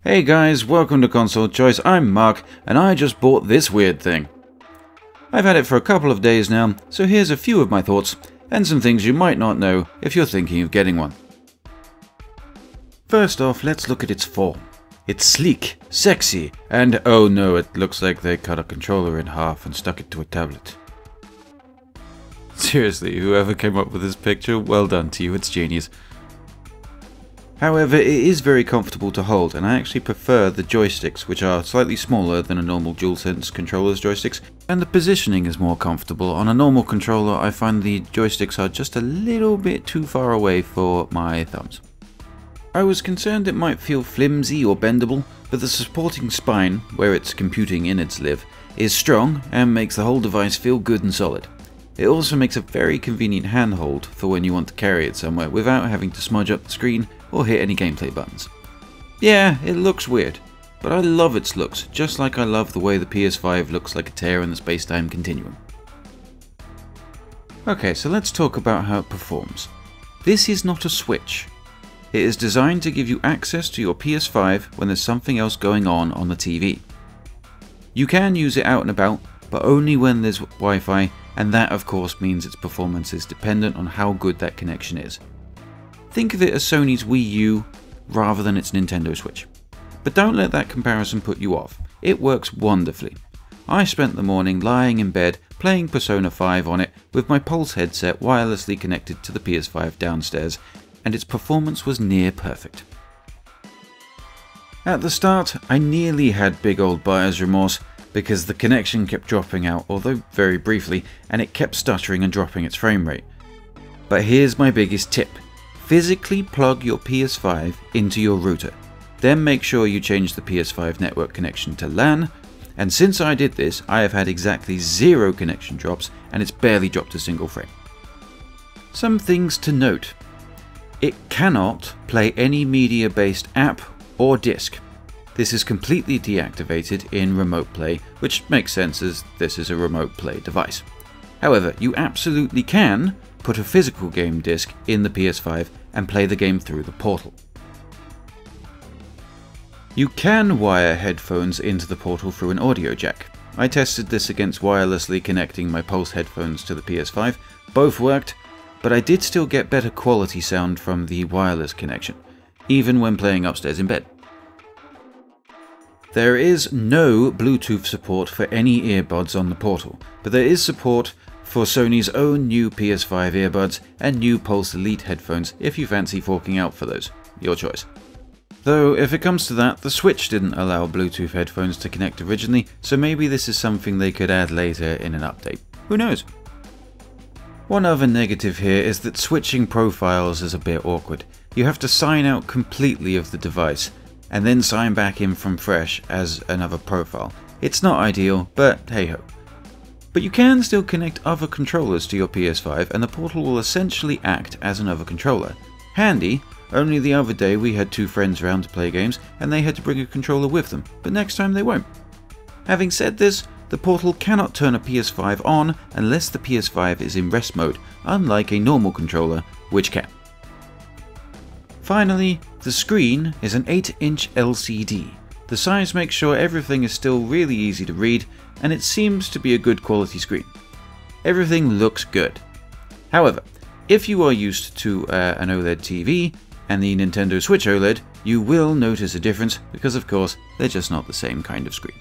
Hey guys, welcome to Console Choice. I'm Mark, and I just bought this weird thing. I've had it for a couple of days now, so here's a few of my thoughts, and some things you might not know if you're thinking of getting one. First off, let's look at its form. It's sleek, sexy, and oh no, it looks like they cut a controller in half and stuck it to a tablet. Seriously, whoever came up with this picture, well done to you, it's genius. However, it is very comfortable to hold, and I actually prefer the joysticks, which are slightly smaller than a normal DualSense controller's joysticks, and the positioning is more comfortable. On a normal controller, I find the joysticks are just a little bit too far away for my thumbs. I was concerned it might feel flimsy or bendable, but the supporting spine, where its computing innards live, is strong and makes the whole device feel good and solid. It also makes a very convenient handhold for when you want to carry it somewhere without having to smudge up the screen or hit any gameplay buttons. Yeah, it looks weird, but I love its looks, just like I love the way the PS5 looks like a tear in the space-time continuum. Okay, so let's talk about how it performs. This is not a Switch. It is designed to give you access to your PS5 when there's something else going on the TV. You can use it out and about, but only when there's Wi-Fi, and that of course means its performance is dependent on how good that connection is. Think of it as Sony's Wii U rather than its Nintendo Switch. But don't let that comparison put you off. It works wonderfully. I spent the morning lying in bed playing Persona 5 on it with my Pulse headset wirelessly connected to the PS5 downstairs, and its performance was near perfect. At the start, I nearly had big old buyer's remorse because the connection kept dropping out, although very briefly, and it kept stuttering and dropping its frame rate. But here's my biggest tip. Physically plug your PS5 into your router. Then make sure you change the PS5 network connection to LAN, and since I did this, I have had exactly 0 connection drops, and it's barely dropped a single frame. Some things to note. It cannot play any media-based app or disc. This is completely deactivated in Remote Play, which makes sense as this is a Remote Play device. However, you absolutely can put a physical game disc in the PS5 and play the game through the portal. You can wire headphones into the portal through an audio jack. I tested this against wirelessly connecting my Pulse headphones to the PS5. Both worked, but I did still get better quality sound from the wireless connection, even when playing upstairs in bed. There is no Bluetooth support for any earbuds on the portal, but there is support for Sony's own new PS5 earbuds and new Pulse Elite headphones if you fancy forking out for those. Your choice. Though, if it comes to that, the Switch didn't allow Bluetooth headphones to connect originally, so maybe this is something they could add later in an update. Who knows? One other negative here is that switching profiles is a bit awkward. You have to sign out completely of the device, and then sign back in from fresh as another profile. It's not ideal, but hey ho. But you can still connect other controllers to your PS5 and the portal will essentially act as another controller. Handy, only the other day we had 2 friends around to play games and they had to bring a controller with them, but next time they won't. Having said this, the portal cannot turn a PS5 on unless the PS5 is in rest mode, unlike a normal controller, which can. Finally, the screen is an 8-inch LCD. The size makes sure everything is still really easy to read, and it seems to be a good quality screen. Everything looks good. However, if you are used to an OLED TV and the Nintendo Switch OLED, you will notice a difference because of course they're just not the same kind of screen.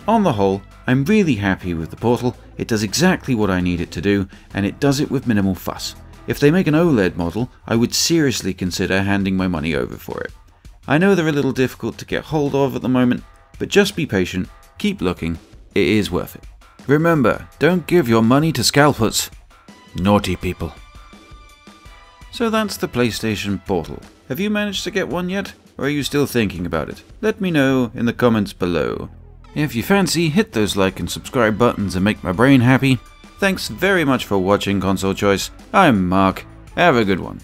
On the whole, I'm really happy with the portal. It does exactly what I need it to do, and it does it with minimal fuss. If they make an OLED model, I would seriously consider handing my money over for it. I know they're a little difficult to get hold of at the moment, but just be patient, keep looking, it is worth it. Remember, don't give your money to scalpers. Naughty people. So that's the PlayStation Portal. Have you managed to get one yet, or are you still thinking about it? Let me know in the comments below. If you fancy, hit those like and subscribe buttons and make my brain happy. Thanks very much for watching Console Choice. I'm Mark. Have a good one.